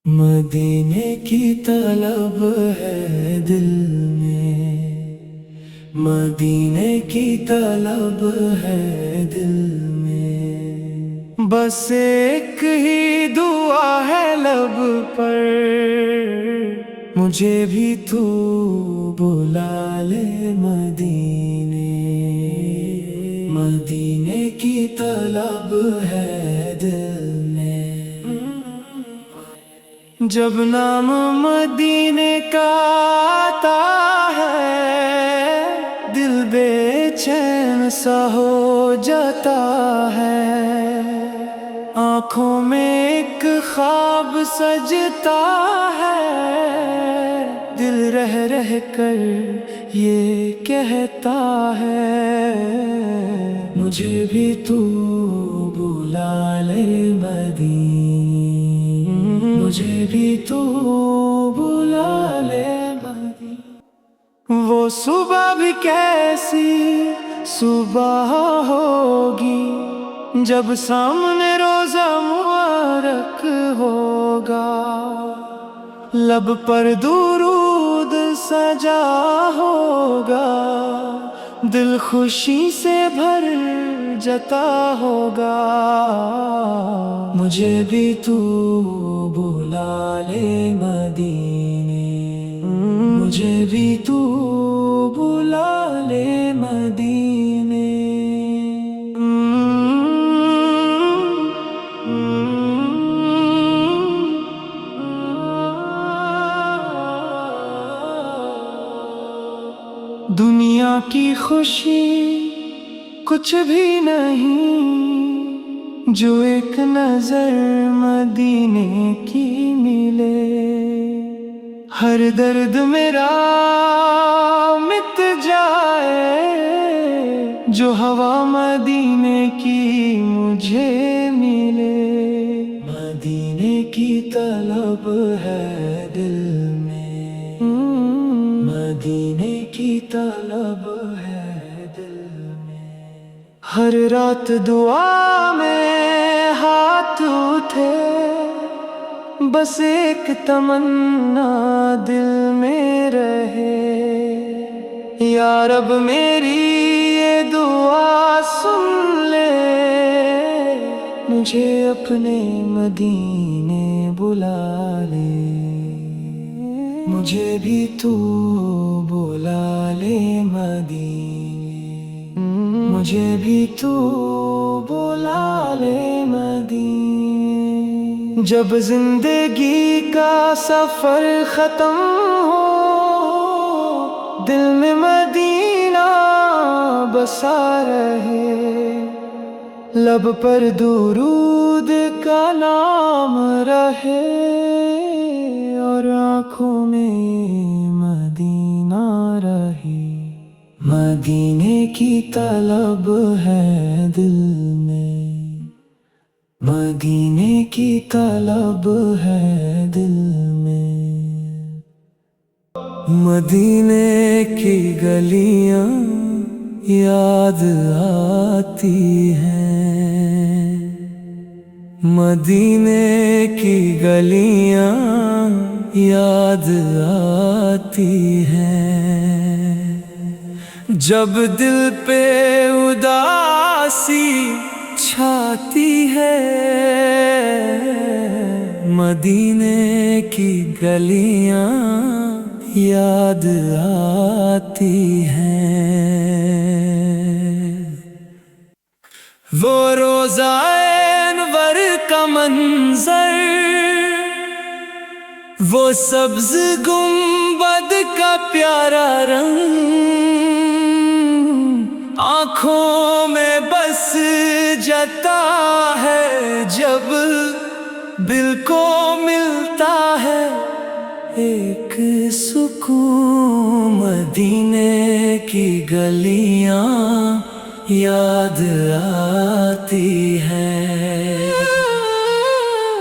مدینے کی طلب ہے دل میں، مدینے کی طلب ہے دل میں، بس ایک ہی دعا ہے لب پر، مجھے بھی تو بلا لے مدینے، مدینے کی طلب ہے دل میں۔ جب نام مدینے کا آتا ہے، دل بے چین سا ہو جاتا ہے، آنکھوں میں ایک خواب سجتا ہے، دل رہ رہ کر یہ کہتا ہے، مجھے بھی تو بلا لے مدینے، مجھے بھی تو بلا لے مدینے۔ وہ صبح بھی کیسی صبح ہوگی جب سامنے روزہ مبارک ہوگا، لب پر درود سجا ہوگا، دل خوشی سے بھر جاتا ہوگا، مجھے بھی تو بلا لے مدینے، مجھے بھی تو بلا لے مدینے۔ دنیا کی خوشی کچھ بھی نہیں جو ایک نظر مدینے کی ملے، ہر درد میرا مٹ جائے جو ہوا مدینے کی مجھے ملے، مدینے کی طلب ہے دل میں، مدینے کی طلب ہے دل میں، ہر رات دعا میں ہاتھ اٹھے، بس ایک تمنا دل میں رہے، یا رب میری یہ دعا سن لے، مجھے اپنے مدینے بلا لے، مجھے بھی تو بلا لے مدینے، مجھے بھی تو بلا لے مدینے۔ جب زندگی کا سفر ختم ہو، دل میں مدینہ بسا رہے، لب پر درود کا نام رہے، اور آنکھوں میں مدینہ رہے، مدینے کی طلب ہے دل میں، مدینے کی طلب ہے دل میں۔ مدینے کی گلیاں یاد آتی ہیں، مدینے کی گلیاں یاد آتی ہیں، جب دل پہ اداسی چھاتی ہے، مدینے کی گلیاں یاد آتی ہیں، وہ روضہ انور کا منظر، وہ سبز گنبد کا پیارا رنگ، آنکھوں میں بس جاتا ہے جب دل کو ملتا ہے ایک سکون، مدینے کی گلیاں یاد آتی ہیں،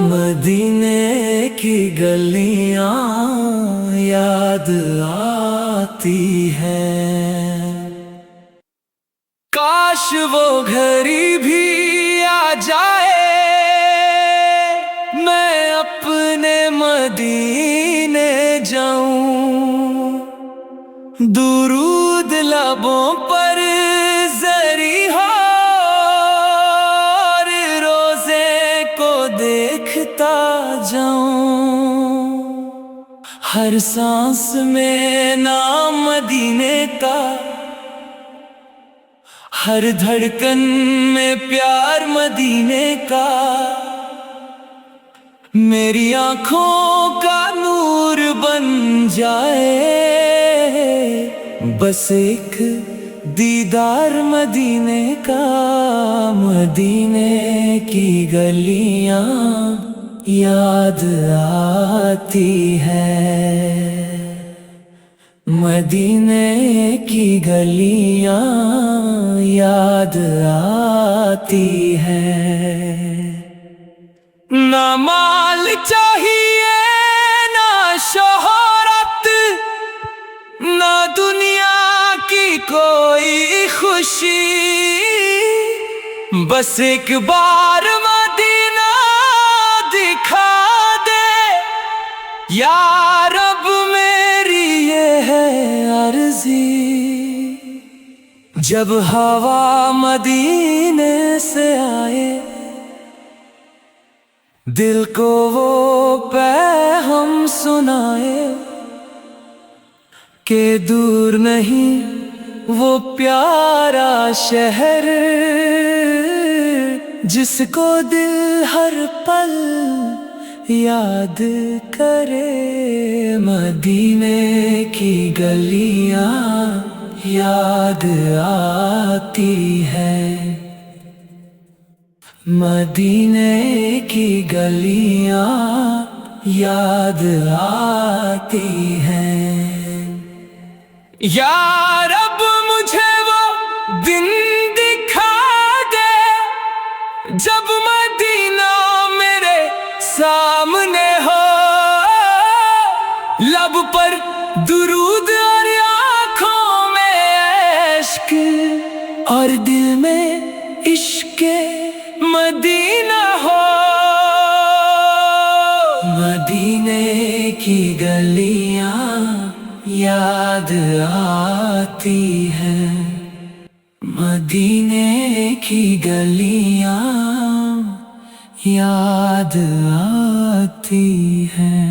مدینے کی گلیاں یاد آتی ہیں۔ کاش وہ گھڑی بھی آ جائے، میں اپنے مدینے جاؤں، درود لبوں پر زری ہو اور روزے کو دیکھتا جاؤں، ہر سانس میں نام مدینے کا، ہر دھڑکن میں پیار مدینے کا، میری آنکھوں کا نور بن جائے بس ایک دیدار مدینے کا۔ مدینے کی گلیاں یاد آتی ہے، مدینے کی گلیاں یاد آتی ہے۔ نہ مال چاہیے نہ شہرت، نہ دنیا کی کوئی خوشی، بس ایک بار مدینہ دکھا دے یا رب، میری یہ ہے عرضی۔ جب ہوا مدینے سے آئے، دل کو وہ پیغام سنائے کہ دور نہیں وہ پیارا شہر، جس کو دل ہر پل یاد کرے۔ مدینے کی گلیاں یاد آتی ہے، مدینے کی گلیاں یاد آتی ہیں۔ یا رب مجھے وہ دن دکھا دے جب مدینہ میرے سامنے ہو، لب پر درود اور آنکھوں میں عشق اور دل میں عشق مدینہ ہو۔ مدینے کی گلیاں یاد آتی ہیں، مدینے کی گلیاں یاد آتی ہیں۔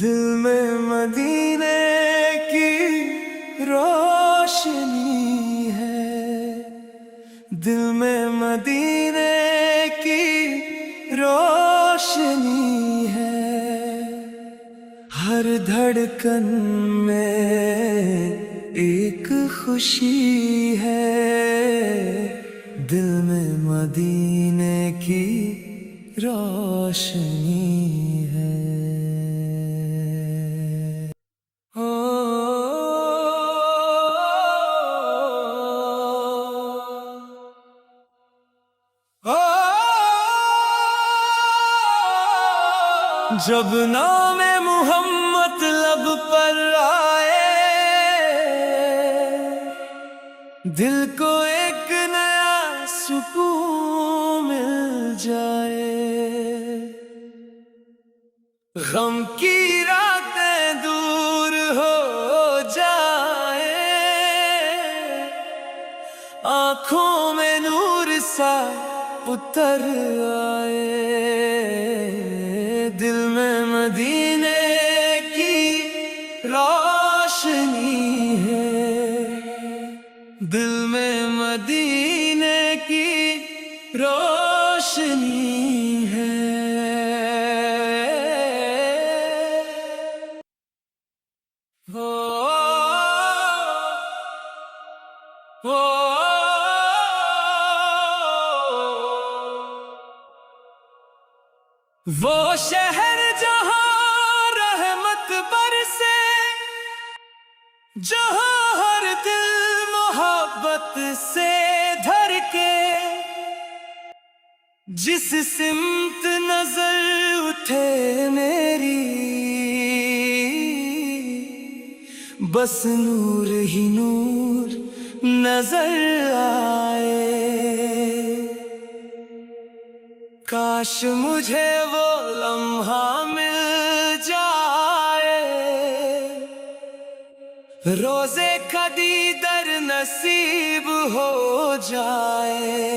دل میں مدینے کی روشنی ہے، دل میں مدینے کی روشنی ہے، ہر دھڑکن میں ایک خوشی ہے، دل میں مدینے کی روشنی ہے۔ جب نام محمد لب پر آئے، دل کو ایک نیا سکون مل جائے، غم کی راتیں دور ہو جائے، آنکھوں میں نور سا اتر آئے، دل میں مدینے کی روشنی ہے، دل میں مدینے کی روشنی ہے۔ وہ شہر جہاں رحمت برسے، جہاں ہر دل محبت سے دھڑکے، جس سمت نظر اٹھے میری، بس نور ہی نور نظر آئے، کاش مجھے وہ لمحہ مل جائے، روزے کدی در نصیب ہو جائے،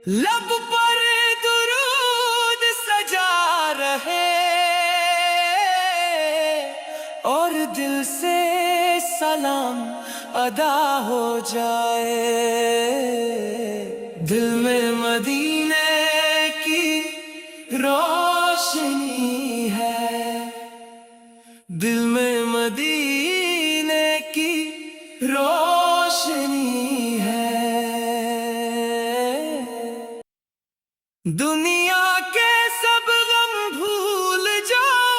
لب پر درود سجا رہے اور دل سے سلام ادا ہو جائے، دل میں مدینے کی روشنی ہے، دل میں مدینے کی روشنی ہے، دنیا کے سب غم بھول جاؤ،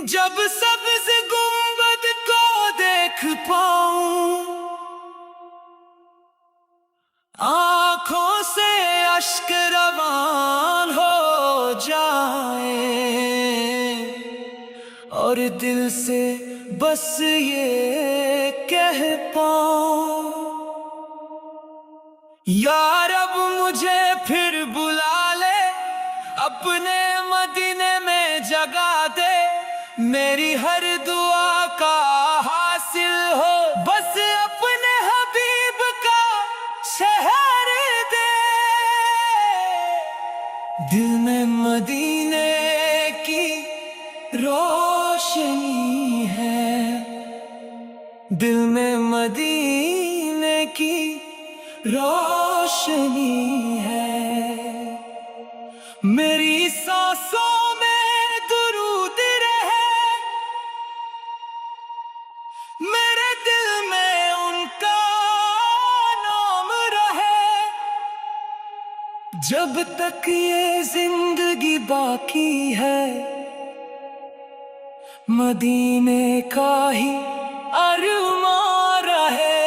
جب سبز گنبد کو دیکھ پاؤں، آنکھوں سے اشک روان ہو جائیں اور دل سے بس یہ کہہ پاؤں، یا رب مجھے پھر بلا لے، اپنے مدینے میں جگا دے، میری ہر دعا کا حاصل ہو بس اپنے حبیب کا شہر دے، دل میں مدینے کی روشنی ہے، دل میں مدینے کی روشنی ہے، میری سانسوں میں درود رہے، میرے دل میں ان کا نام رہے، جب تک یہ زندگی باقی ہے، مدینے کا ہی ارمان رہے،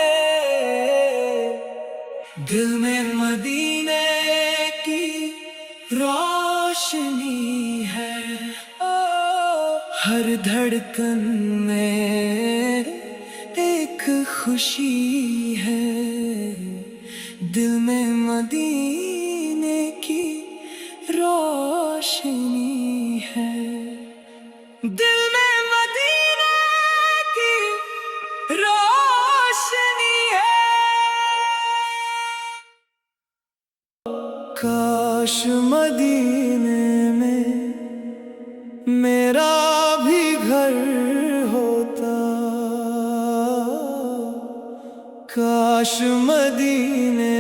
دل میں مدینے کی روشنی ہے، ہر دھڑکن میں ایک خوشی ہے، دل میں مدینے کی روشنی ہے، دل میں مدینے کی روشنی ہے، کاش مدینے میں میرا بھی گھر ہوتا، کاش مدینے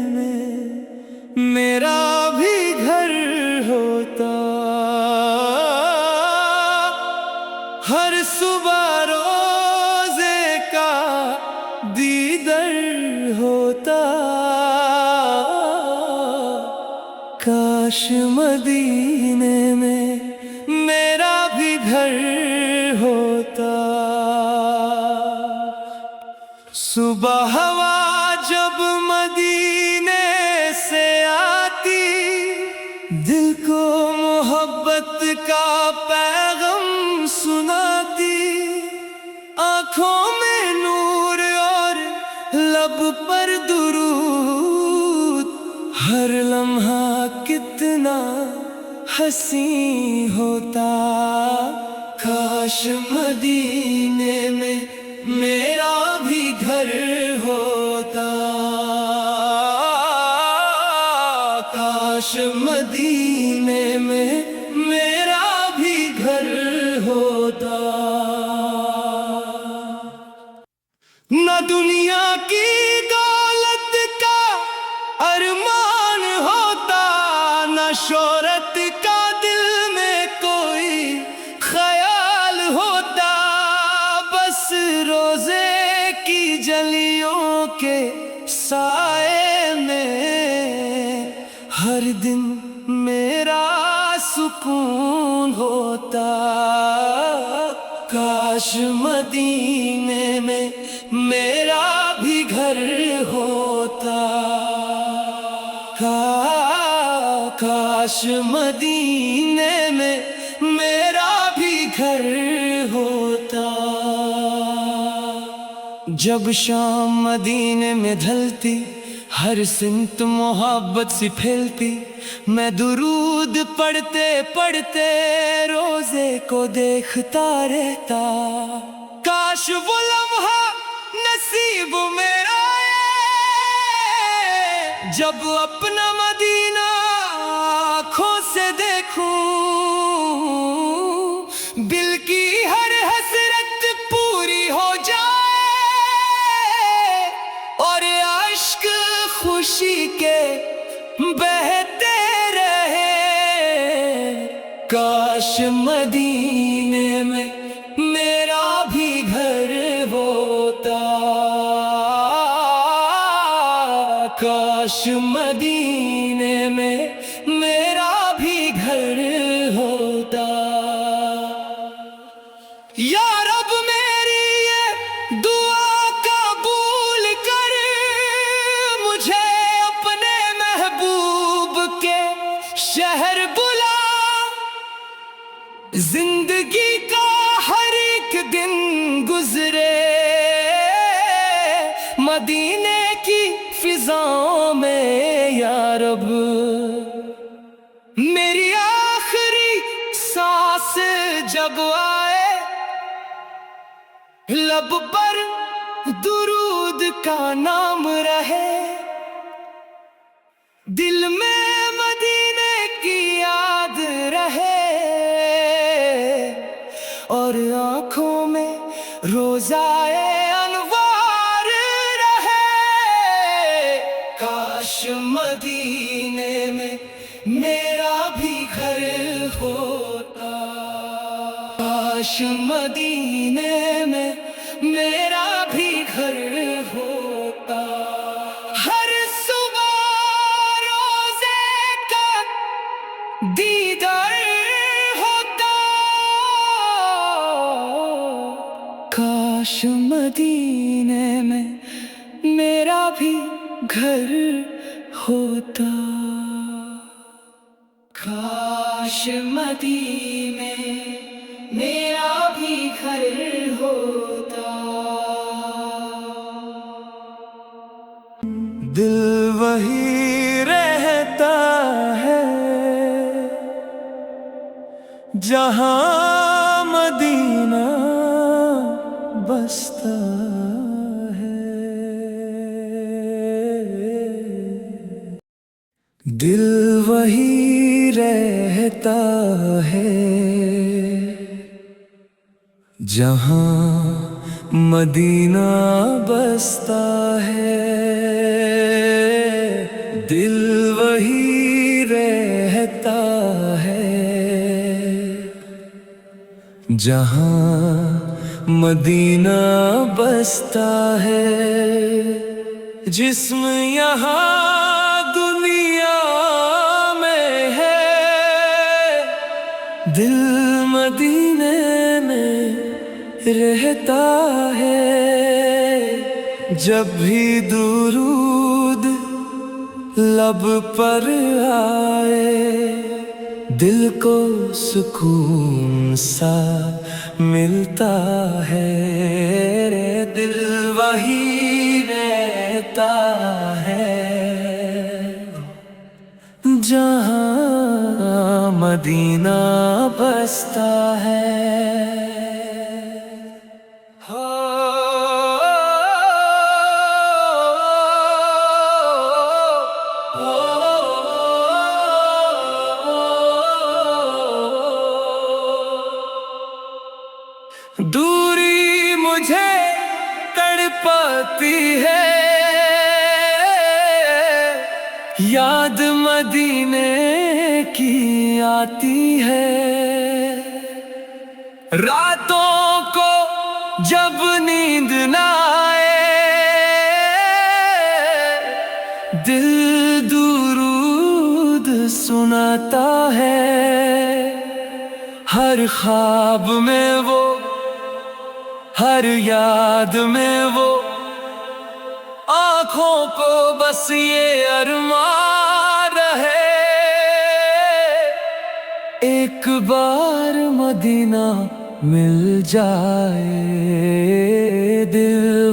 میں میرا بھی گھر ہوتا، ہر صبح روزے کا دیدار ہوتا، کاش مدینے میں میرا بھی گھر ہوتا، صبح ہوا جب مدینے سے آتی، دل کو محبت کا پیغام سناتی، آنکھوں میں نور اور لب پر درود، ہر لمحہ کتنا حسین ہوتا، کاش مدینے میں میرا بھی گھر ہوتا، کاش مدینے میں میرا بھی گھر ہوتا، نہ دنیا کی دولت کا ارمان ہوتا، نہ شہرت کا دل میں کوئی خیال ہوتا، بس روزے کی جلیوں کے سائے میں ہر دن میرا سکون ہوتا، کاش مدینے میں میرا بھی گھر ہوتا، کاش مدینے میں میرا بھی گھر ہوتا، جب شام مدینے میں ڈھلتی ہر سمت محبت سی پھیلتی، میں درود پڑھتے پڑھتے روزے کو دیکھتا رہتا، کاش وہ لمحہ نصیب میرا آئے جب اپنا مدینہ آنکھوں سے دیکھوں، دل کی ہر حسرت پوری ہو جائے اور عشق خوشی کے بہتے رہے، کاش مدینے میں میرا بھی گھر ہوتا، کاش مدینے میں میرا بھی گھر ہوتا۔ یا رب میری یہ دعا قبول کر، مجھے اپنے محبوب کے شہر بلا، زندگی کا ہر ایک دن گزرے مدینے کی فضاؤں میں، یا رب میری آخری سانس جب آئے لب پر درود کا نام رہے، دل میں مدینے کی یاد رہے اور آنکھوں میں روزائے انوار رہے، کاش مدینے میں میرا بھی گھر ہوتا، کاش مدینے میں میرا بھی گھر ہوتا، ہر صبح روزے کا دیدار ہوتا، کاش مدینے میں میرا بھی گھر ہوتا، کاش مدینے میں میرا بھی گھر ہوتا۔ دل وہی رہتا ہے جہاں مدینہ بستا ہے، دل وہی رہتا ہے جہاں مدینہ بستا ہے، دل وہی رہتا ہے جہاں مدینہ بستا ہے، جسم یہاں دنیا میں ہے، دل مدینے میں رہتا ہے، جب بھی درود لب پر آئے دل کو سکون سا ملتا ہے، دل وہی رہتا ہے جہاں مدینہ بستا ہے۔ دوری مجھے تڑپاتی ہے، یاد مدینے کی آتی ہے، راتوں کو جب نیند نہ آئے دل درود سناتا ہے، ہر خواب میں وہ ہر یاد میں وہ، آنکھوں کو بس یہ ارمان رہے ایک بار مدینہ مل جائے، دل